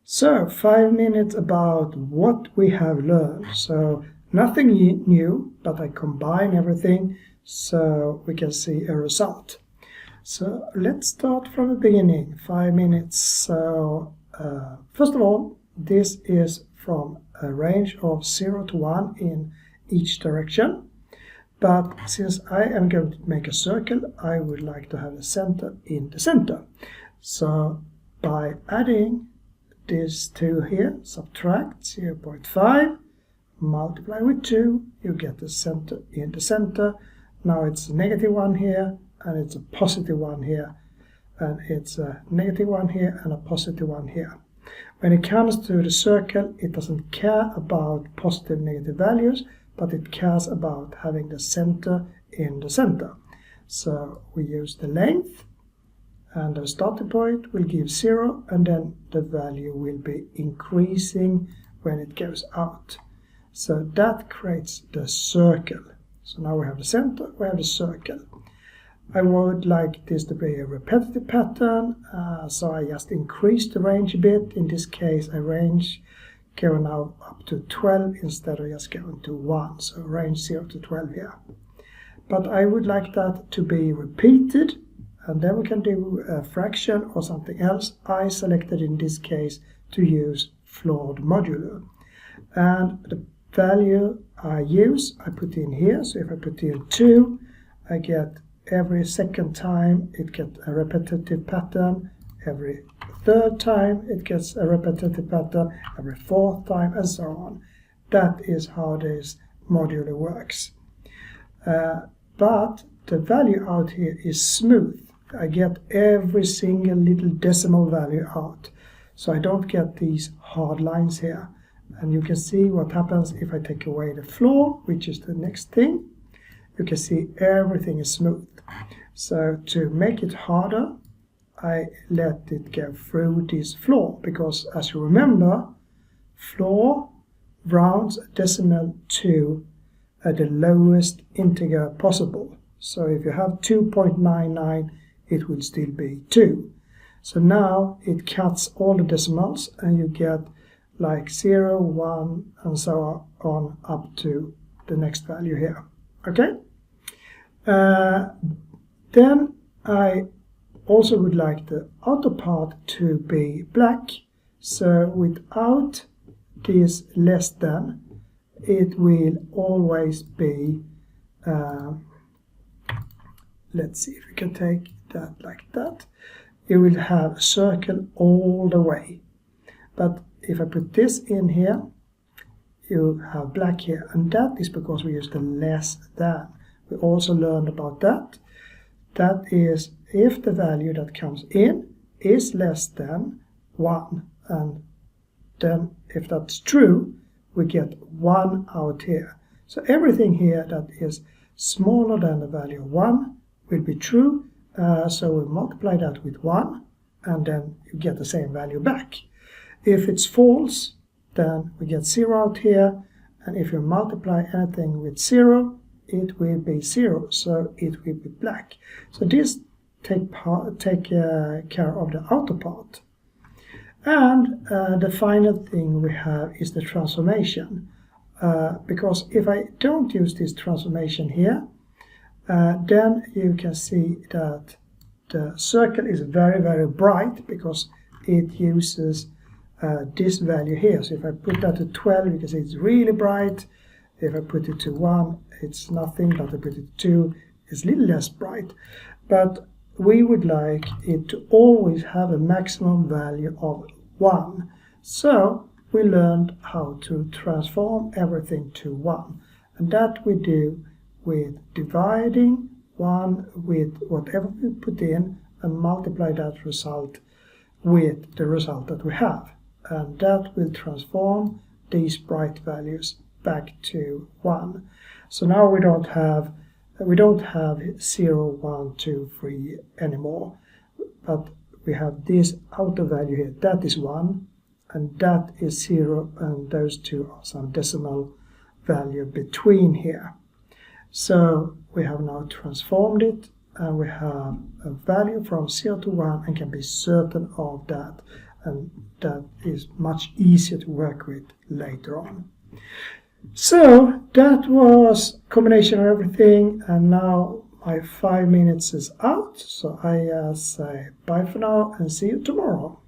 So 5 minutes about what we have learned. So nothing new, but I combine everything so we can see a result. So let's start from the beginning, 5 minutes. So first of all, this is from a range of 0 to 1 in each direction. But since I am going to make a circle, I would like to have a center in the center. So by adding these two here, subtract 0.5, multiply with 2, you get the center in the center. Now it's a -1 here, and it's a +1 here, and it's a -1 here and a +1 here. When it comes to the circle, it doesn't care about positive and negative values, but it cares about having the center in the center. So we use the length, and the starting point will give 0, and then the value will be increasing when it goes out. So that creates the circle. So now we have the center, we have the circle. I would like this to be a repetitive pattern, so I just increase the range a bit. In this case, I range go now up to 12 instead of just going to 1, so range 0 to 12 here. But I would like that to be repeated, and then we can do a fraction or something else. I selected in this case to use floored modulo. And the value I use, I put in here. So if I put in 2, I get every second time it gets a repetitive pattern. Every third time it gets a repetitive pattern. Every fourth time, and so on. That is how this modulo works. But the value out here is smooth. I get every single little decimal value out. So I don't get these hard lines here. And you can see what happens if I take away the floor, which is the next thing. You can see everything is smooth. So to make it harder, I let it go through this floor, because as you remember, floor rounds a decimal to the lowest integer possible. So if you have 2.99, it will still be 2. So now it cuts all the decimals, and you get like 0, 1, and so on up to the next value here. Okay? Then I also would like the outer part to be black. So without this less than, it will always be, let's see if we can take that like that. You will have a circle all the way. But if I put this in here, you have black here, and that is because we use the less than. We also learned about that. That is if the value that comes in is less than 1, and then if that's true, we get 1 out here. So everything here that is smaller than the value of 1 will be true. So we multiply that with 1, and then you get the same value back. If it's false, then we get 0 out here, and if you multiply anything with 0, it will be 0, so it will be black. So this take care of the outer part. And the final thing we have is the transformation. Because if I don't use this transformation here, then you can see that the circle is very, very bright, because it uses this value here. So if I put that to 12, you can see it's really bright. If I put it to 1, it's nothing, but I put it to 2, it's a little less bright. But we would like it to always have a maximum value of 1. So we learned how to transform everything to 1. And that we do with dividing 1 with whatever we put in, and multiply that result with the result that we have. And that will transform these bright values back to 1. So now we don't have 0, 1, 2, 3 anymore, but we have this outer value here. That is 1, and that is 0, and those two are some decimal value between here. So we have now transformed it, and we have a value from 0 to 1, and can be certain of that. and that is much easier to work with later on. So that was combination of everything, and now my 5 minutes is out, so I say bye for now and see you tomorrow.